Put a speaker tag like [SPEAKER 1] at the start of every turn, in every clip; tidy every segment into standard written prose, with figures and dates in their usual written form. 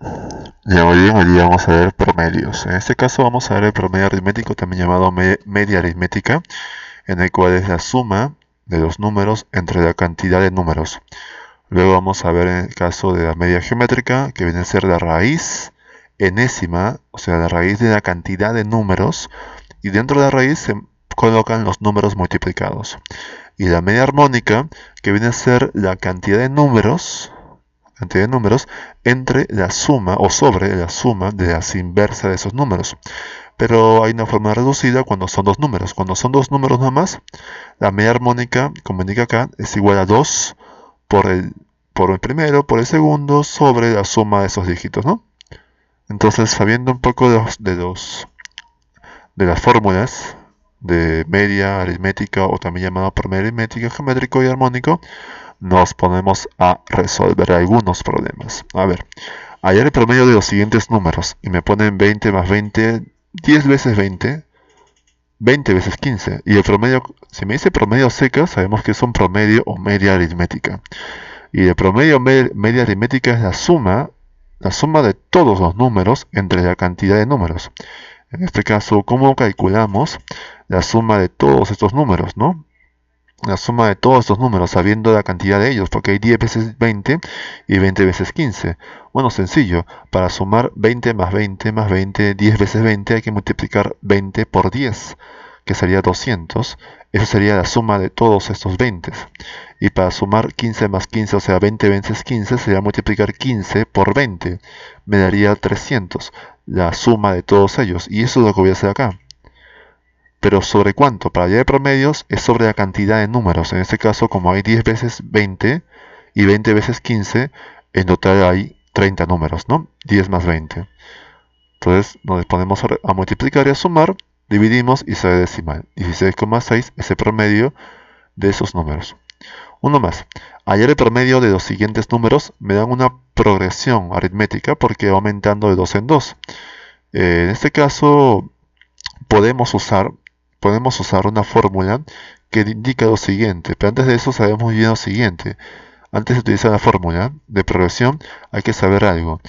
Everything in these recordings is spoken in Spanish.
[SPEAKER 1] Ya, muy bien, hoy día vamos a ver promedios. En este caso vamos a ver el promedio aritmético, también llamado media aritmética, en el cual es la suma de los números entre la cantidad de números. Luego vamos a ver en el caso de la media geométrica, que viene a ser la raíz enésima, o sea, la raíz de la cantidad de números, y dentro de la raíz se colocan los números multiplicados. Y la media armónica, que viene a ser la cantidad de números entre la suma o sobre la suma de las inversas de esos números. Pero hay una forma reducida cuando son dos números. Cuando son dos números nomás, la media armónica, como indica acá, es igual a 2 por el primero, por el segundo, sobre la suma de esos dígitos, ¿no? Entonces, sabiendo un poco de las fórmulas de media aritmética o también llamada promedio aritmética, geométrico y armónico, nos ponemos a resolver algunos problemas. A ver, hallar el promedio de los siguientes números y me ponen 20 más 20, 10 veces 20, 20 veces 15. Y el promedio, si me dice promedio seca, sabemos que es un promedio o media aritmética. Y el promedio media aritmética es la suma de todos los números entre la cantidad de números. En este caso, ¿cómo calculamos la suma de todos estos números, no? La suma de todos estos números, sabiendo la cantidad de ellos, porque hay 10 veces 20 y 20 veces 15. Bueno, sencillo, para sumar 20 más 20 más 20, 10 veces 20, hay que multiplicar 20 por 10, que sería 200. Eso sería la suma de todos estos 20. Y para sumar 15 más 15, o sea, 20 veces 15, sería multiplicar 15 por 20. Me daría 300, la suma de todos ellos. Y eso es lo que voy a hacer acá. Pero ¿sobre cuánto? Para hallar promedios es sobre la cantidad de números. En este caso, como hay 10 veces 20 y 20 veces 15, en total hay 30 números, ¿no? 10 más 20. Entonces nos ponemos a multiplicar y a sumar, dividimos y sale decimal. 16,6 es el promedio de esos números. Uno más. Hallar el promedio de los siguientes números me dan una progresión aritmética porque va aumentando de 2 en 2. En este caso podemos usar, podemos usar una fórmula que indica lo siguiente, pero antes de eso sabemos muy bien lo siguiente. Antes de utilizar la fórmula de progresión hay que saber algo,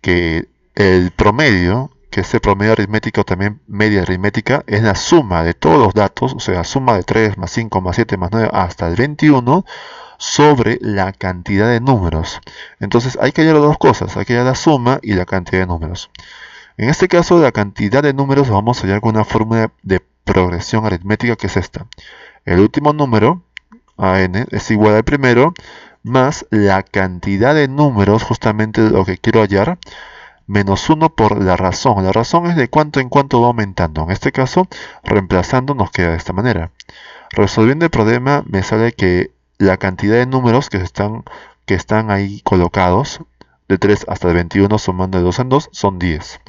[SPEAKER 1] que el promedio, que es el promedio aritmético o también media aritmética, es la suma de todos los datos, o sea, la suma de 3 más 5 más 7 más 9 hasta el 21 sobre la cantidad de números. Entonces hay que hallar las dos cosas, hay que hallar la suma y la cantidad de números. En este caso, la cantidad de números vamos a hallar con una fórmula de progresión aritmética que es esta. El último número, AN, es igual al primero, más la cantidad de números, justamente lo que quiero hallar, menos 1 por la razón. La razón es de cuánto en cuánto va aumentando. En este caso, reemplazando nos queda de esta manera. Resolviendo el problema, me sale que la cantidad de números que están ahí colocados, de 3 hasta el 21 sumando de 2 en 2, son 10.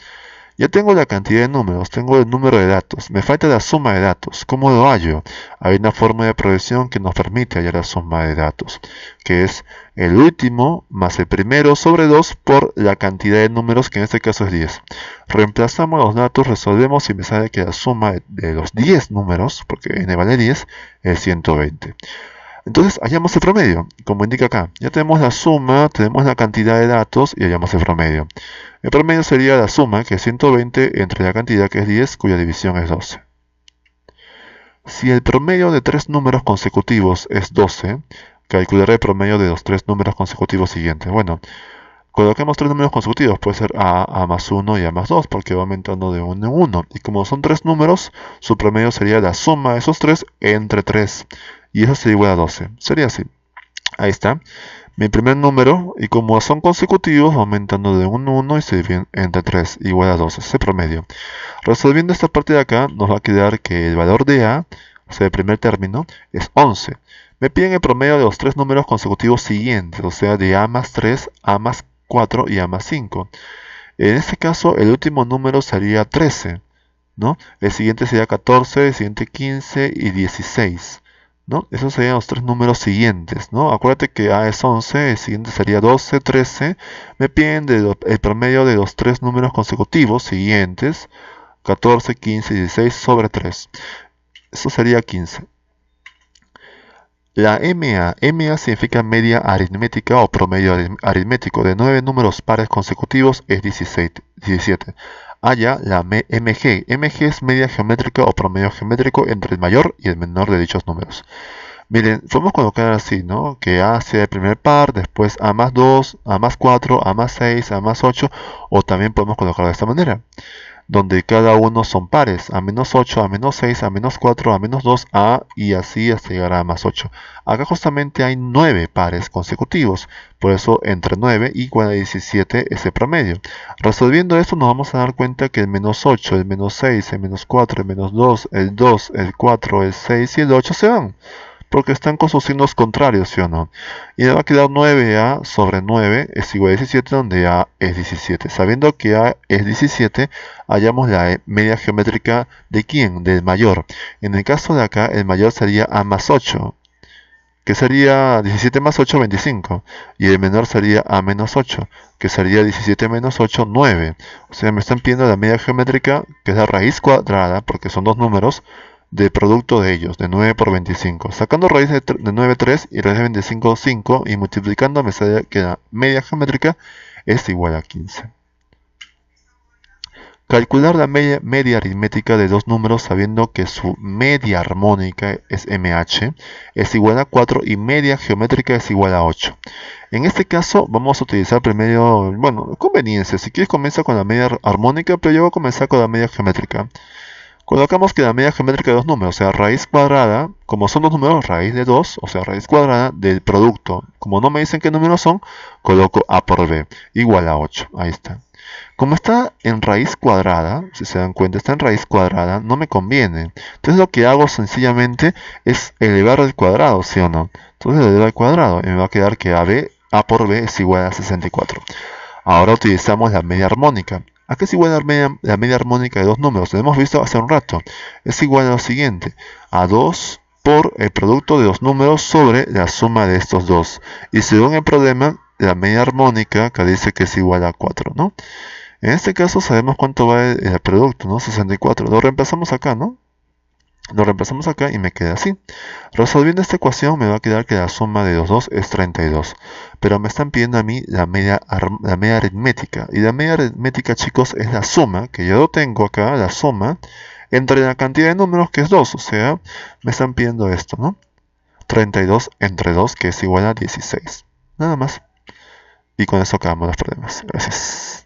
[SPEAKER 1] Ya tengo la cantidad de números, tengo el número de datos, me falta la suma de datos. ¿Cómo lo hallo? Hay una forma de progresión que nos permite hallar la suma de datos, que es el último más el primero sobre 2 por la cantidad de números, que en este caso es 10. Reemplazamos los datos, resolvemos y me sale que la suma de los 10 números, porque n vale 10, es 120. Entonces hallamos el promedio, como indica acá. Ya tenemos la suma, tenemos la cantidad de datos y hallamos el promedio. El promedio sería la suma, que es 120, entre la cantidad, que es 10, cuya división es 12. Si el promedio de tres números consecutivos es 12, calcularé el promedio de los tres números consecutivos siguientes. Bueno, coloquemos tres números consecutivos, puede ser a más 1 y a más 2, porque va aumentando de 1 en 1. Y como son tres números, su promedio sería la suma de esos tres entre 3. Y eso sería igual a 12. Sería así. Ahí está. Mi primer número, y como son consecutivos, va aumentando de 1 en 1 y se divide entre 3, igual a 12. Ese promedio. Resolviendo esta parte de acá, nos va a quedar que el valor de A, o sea, el primer término, es 11. Me piden el promedio de los tres números consecutivos siguientes, o sea, de A más 3, A más 4 y A más 5. En este caso, el último número sería 13, ¿no? El siguiente sería 14, el siguiente 15 y 16, ¿no? Esos serían los tres números siguientes, ¿no? Acuérdate que A es 11, el siguiente sería 12, 13. Me piden el promedio de los tres números consecutivos siguientes, 14, 15 y 16 sobre 3. Eso sería 15. La MA significa media aritmética o promedio aritmético. De 9 números pares consecutivos es 17. Allá la MG. MG es media geométrica o promedio geométrico entre el mayor y el menor de dichos números. Miren, podemos colocar así, ¿no? Que A sea el primer par, después A más 2, A más 4, A más 6, A más 8, o también podemos colocarlo de esta manera, donde cada uno son pares, A menos 8, A menos 6, A menos 4, A menos 2, A, y así hasta llegar a más 8. Acá justamente hay 9 pares consecutivos, por eso entre 9 igual a 17 es el promedio. Resolviendo esto nos vamos a dar cuenta que el menos 8, el menos 6, el menos 4, el menos 2, el 2, el 4, el 6 y el 8 se van, porque están con sus signos contrarios, ¿sí o no? Y le va a quedar 9A sobre 9 es igual a 17, donde A es 17. Sabiendo que A es 17, hallamos la media geométrica de ¿quién? Del mayor. En el caso de acá, el mayor sería A más 8, que sería 17 más 8, 25. Y el menor sería A menos 8, que sería 17 menos 8, 9. O sea, me están pidiendo la media geométrica, que es la raíz cuadrada, porque son dos números, del producto de ellos, de 9 por 25. Sacando raíz de 9, 3 y raíz de 25, 5, y multiplicando me sale que la media geométrica es igual a 15. Calcular la media aritmética de dos números sabiendo que su media armónica es MH es igual a 4 y media geométrica es igual a 8. En este caso vamos a utilizar primero, bueno, conveniencia. Si quieres comienza con la media armónica, pero yo voy a comenzar con la media geométrica. Colocamos que la media geométrica de dos números, o sea, raíz cuadrada, como son dos números, raíz de 2, o sea, raíz cuadrada del producto. Como no me dicen qué números son, coloco A por B, igual a 8. Ahí está. Como está en raíz cuadrada, si se dan cuenta, está en raíz cuadrada, no me conviene. Entonces lo que hago sencillamente es elevar al cuadrado, ¿sí o no? Entonces lo elevo al cuadrado y me va a quedar que A por B es igual a 64. Ahora utilizamos la media armónica. ¿A qué es igual la media armónica de dos números? Lo hemos visto hace un rato. Es igual a lo siguiente. A 2 por el producto de dos números sobre la suma de estos dos. Y según el problema, la media armónica que dice que es igual a 4, ¿no? En este caso sabemos cuánto va el producto, ¿no? 64. Lo reemplazamos acá, ¿no? Lo reemplazamos acá y me queda así. Resolviendo esta ecuación me va a quedar que la suma de los dos es 32. Pero me están pidiendo a mí la media aritmética. Y la media aritmética, chicos, es la suma, que yo lo tengo acá, la suma, entre la cantidad de números que es 2. O sea, me están pidiendo esto, ¿no? 32 entre 2, que es igual a 16. Nada más. Y con eso acabamos los problemas. Gracias.